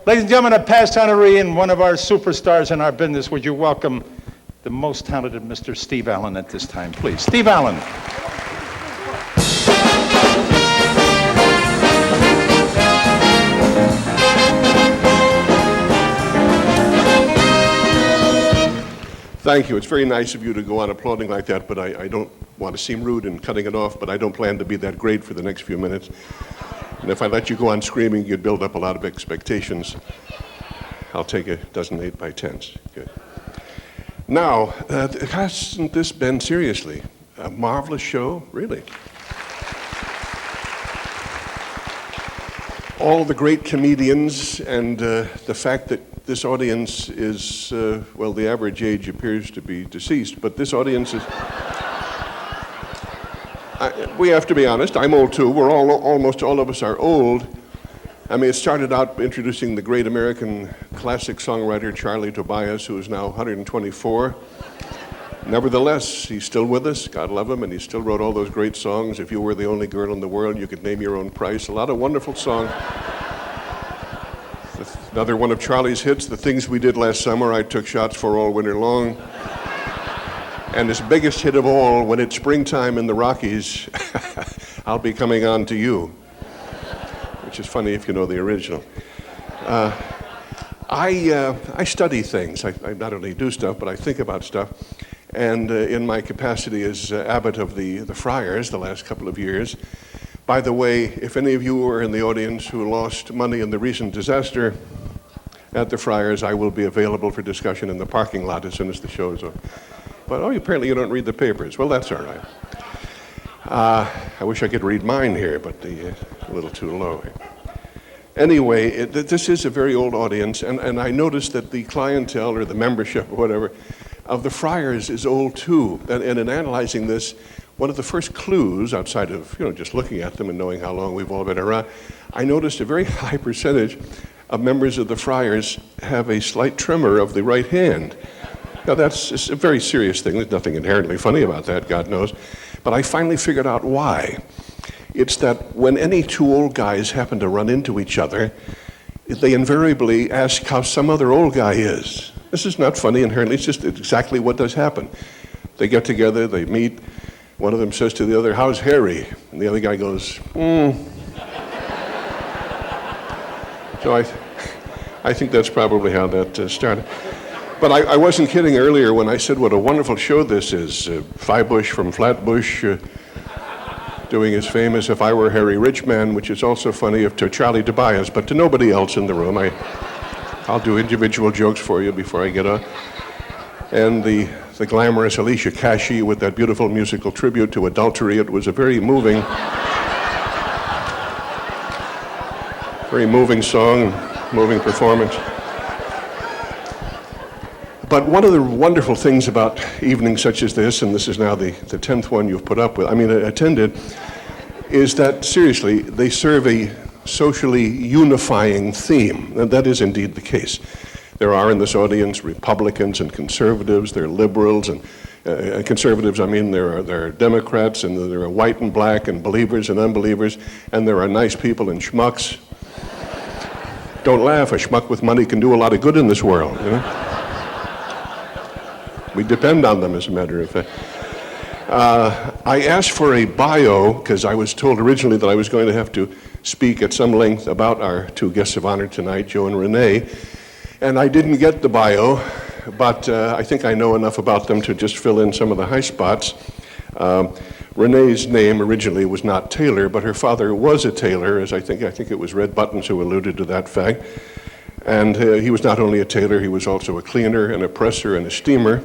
Ladies and gentlemen, a past honoree and one of our superstars in our business, would you welcome the most talented Mr. Steve Allen at this time, please. Steve Allen. Thank you. It's very nice of you to go on applauding like that, but I don't want to seem rude in cutting it off, but I don't plan to be that great for the next few minutes. And if I let you go on screaming, you'd build up a lot of expectations. I'll take a dozen 8x10s. Good. Now, hasn't this been, seriously, a marvelous show? Really? All the great comedians and the fact that this audience is, well, the average age appears to be deceased, but this audience is... we have to be honest, I'm old too. We're almost all of us are old. I mean, it started out introducing the great American classic songwriter Charlie Tobias, who is now 124. Nevertheless, he's still with us, God love him, and he still wrote all those great songs. If you were the only girl in the world, you could name your own price. A lot of wonderful songs. Another one of Charlie's hits, The Things We Did Last Summer, I Took Shots For All Winter Long. And his biggest hit of all, When It's Springtime in the Rockies, I'll Be Coming On to You, which is funny if you know the original. I study things. I not only do stuff, but I think about stuff. And in my capacity as abbot of the Friars the last couple of years, by the way, if any of you were in the audience who lost money in the recent disaster at the Friars, I will be available for discussion in the parking lot as soon as the show is over. But apparently you don't read the papers. Well, that's all right. I wish I could read mine here, but a little too low here. Anyway, this is a very old audience, and I noticed that the clientele or the membership or whatever of the Friars is old too. And in analyzing this, one of the first clues, outside of just looking at them and knowing how long we've all been around, I noticed a very high percentage of members of the Friars have a slight tremor of the right hand. Now that's a very serious thing. There's nothing inherently funny about that, God knows. But I finally figured out why. It's that when any two old guys happen to run into each other, they invariably ask how some other old guy is. This is not funny inherently, it's just exactly what does happen. They get together, they meet, one of them says to the other, "How's Harry?" And the other guy goes, So I think that's probably how that started. But I wasn't kidding earlier when I said what a wonderful show this is. Fibush from Flatbush doing his famous If I Were Harry Richman, which is also funny to Charlie Tobias, but to nobody else in the room. I'll do individual jokes for you before I get on. And the glamorous Alicia Kashey with that beautiful musical tribute to adultery. It was a very moving song, moving performance. But one of the wonderful things about evenings such as this, and this is now the 10th one you've put up with, attended, is that, seriously, they serve a socially unifying theme. And that is indeed the case. There are in this audience Republicans and conservatives, there are liberals, and conservatives, there are Democrats, and there are white and black, and believers and unbelievers, and there are nice people and schmucks. Don't laugh, a schmuck with money can do a lot of good in this world, We depend on them, as a matter of fact. I asked for a bio because I was told originally that I was going to have to speak at some length about our two guests of honor tonight, Joe and Renee, and I didn't get the bio, but I think I know enough about them to just fill in some of the high spots. Renee's name originally was not Taylor, but her father was a tailor, as I think it was Red Buttons who alluded to that fact. And he was not only a tailor, he was also a cleaner and a presser and a steamer.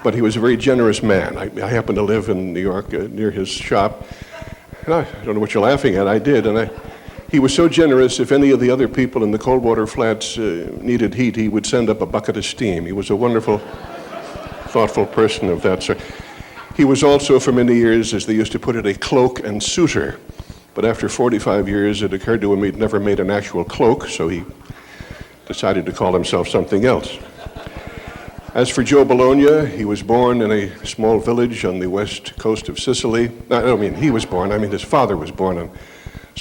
But he was a very generous man. I happened to live in New York near his shop. And I don't know what you're laughing at, I did. And he was so generous, if any of the other people in the Coldwater Flats needed heat, he would send up a bucket of steam. He was a wonderful, thoughtful person of that sort. He was also, for many years, as they used to put it, a cloak and suitor. But after 45 years, it occurred to him he'd never made an actual cloak, so he decided to call himself something else. As for Joe Bologna, he was born in a small village on the west coast of Sicily. He was born, his father was born on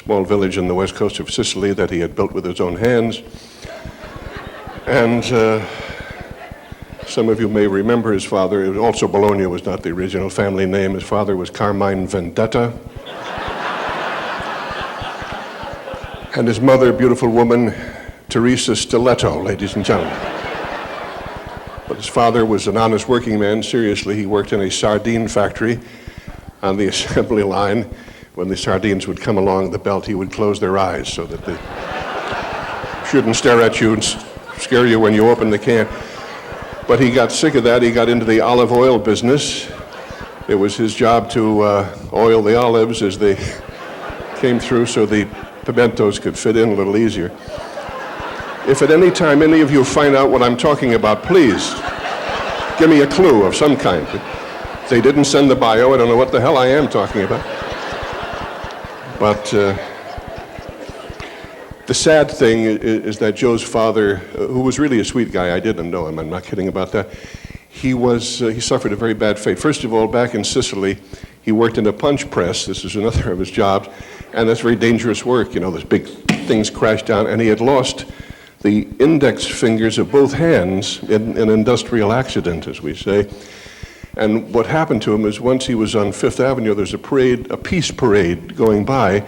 small village in the west coast of Sicily that he had built with his own hands. And some of you may remember his father. It was also Bologna was not the original family name. His father was Carmine Vendetta. And his mother, beautiful woman, Teresa Stiletto, ladies and gentlemen. But his father was an honest working man. Seriously, he worked in a sardine factory on the assembly line. When the sardines would come along the belt, he would close their eyes so that they shouldn't stare at you and scare you when you open the can. But he got sick of that. He got into the olive oil business. It was his job to oil the olives as they came through so the pimentos could fit in a little easier. If at any time any of you find out what I'm talking about, please give me a clue of some kind. If they didn't send the bio, I don't know what the hell I am talking about. But the sad thing is that Joe's father, who was really a sweet guy, I didn't know him, I'm not kidding about that, he suffered a very bad fate. First of all, back in Sicily, he worked in a punch press. This is another of his jobs, and that's very dangerous work. You know, those big things crash down, and he had lost the index fingers of both hands in an industrial accident, as we say. And what happened to him is once he was on Fifth Avenue, there's a peace parade going by,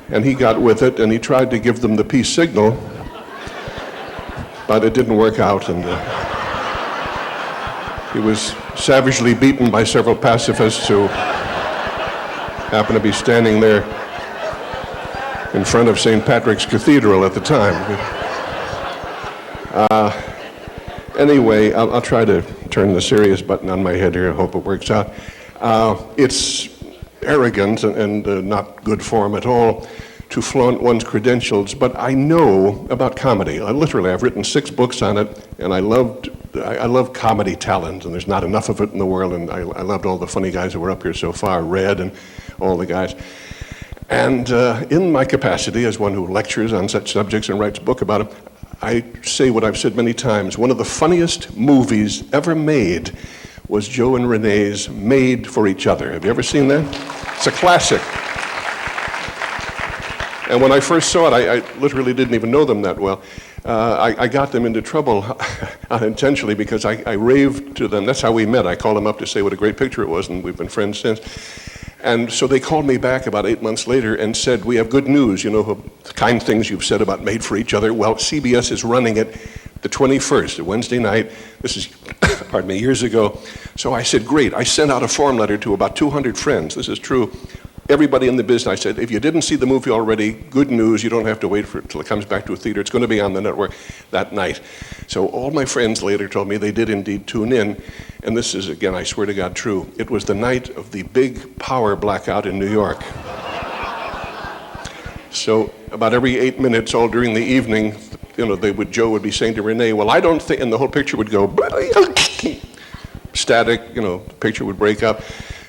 and he got with it, and he tried to give them the peace signal, but it didn't work out, and he was savagely beaten by several pacifists who happened to be standing there in front of St. Patrick's Cathedral at the time. Anyway, I'll try to turn the serious button on my head here. I hope it works out. It's arrogant and not good form at all to flaunt one's credentials, but I know about comedy. I've written 6 books on it, and I love comedy talent, and there's not enough of it in the world, and I loved all the funny guys that were up here so far, Red and all the guys. And in my capacity as one who lectures on such subjects and writes a book about them, I say what I've said many times. One of the funniest movies ever made was Joe and Renee's Made for Each Other. Have you ever seen that? It's a classic. And when I first saw it, I literally didn't even know them that well. I got them into trouble unintentionally because I raved to them. That's how we met. I called them up to say what a great picture it was, and we've been friends since. And so they called me back about 8 months later and said, we have good news, you know, the kind things you've said about Made for Each Other. Well, CBS is running it the 21st, a Wednesday night. This is, years ago. So I said, great. I sent out a form letter to about 200 friends. This is true. Everybody in the business, I said, if you didn't see the movie already, good news, you don't have to wait for it till it comes back to a theater. It's going to be on the network that night. So all my friends later told me they did indeed tune in. And this is, again, I swear to God, true. It was the night of the big power blackout in New York. So about every 8 minutes, all during the evening, you know, Joe would be saying to Renee, well, I don't think, and the whole picture would go static, you know, the picture would break up.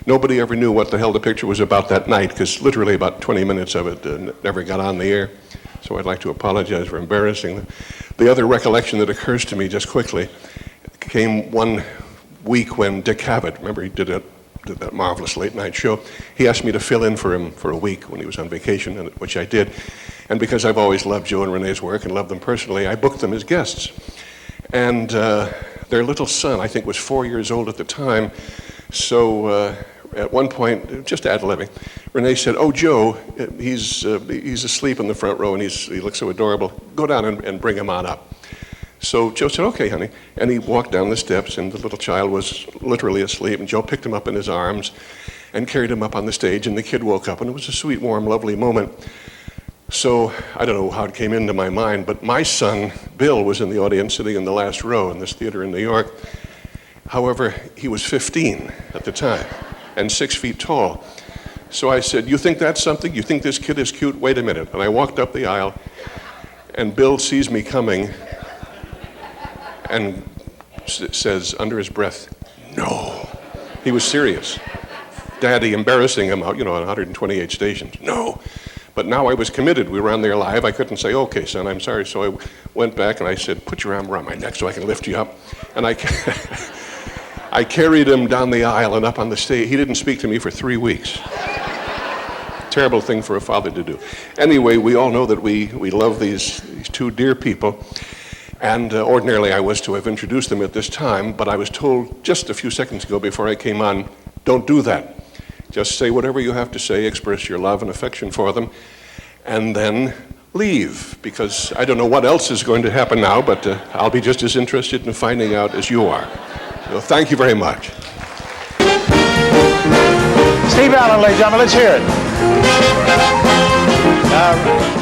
Nobody ever knew what the hell the picture was about that night, because literally about 20 minutes of it never got on the air. So I'd like to apologize for embarrassing them. The other recollection that occurs to me just quickly came one week when Dick Cavett, remember he did that marvelous late night show, he asked me to fill in for him for a week when he was on vacation, which I did. And because I've always loved Joe and Renee's work and loved them personally, I booked them as guests. And their little son, I think, was 4 years old at the time. So at one point, just ad-libbing, Renee said, oh, Joe, he's asleep in the front row and he looks so adorable. Go down and bring him on up. So Joe said, okay, honey. And he walked down the steps and the little child was literally asleep. And Joe picked him up in his arms and carried him up on the stage. And the kid woke up and it was a sweet, warm, lovely moment. So I don't know how it came into my mind, but my son, Bill, was in the audience sitting in the last row in this theater in New York. However, he was 15 at the time and 6 feet tall. So I said, you think that's something? You think this kid is cute? Wait a minute. And I walked up the aisle and Bill sees me coming and says under his breath, no. He was serious. Daddy embarrassing him out, you know, on 128 stations. No. But now I was committed. We were on there live. I couldn't say, okay, son, I'm sorry. So I went back and I said, put your arm around my neck so I can lift you up. And I carried him down the aisle and up on the stage. He didn't speak to me for 3 weeks. terrible thing for a father to do. Anyway, we all know that we love these two dear people. And ordinarily I was to have introduced them at this time, but I was told just a few seconds ago before I came on, don't do that. Just say whatever you have to say, express your love and affection for them, and then leave, because I don't know what else is going to happen now, but I'll be just as interested in finding out as you are. So thank you very much. Steve Allen, ladies and gentlemen, let's hear it.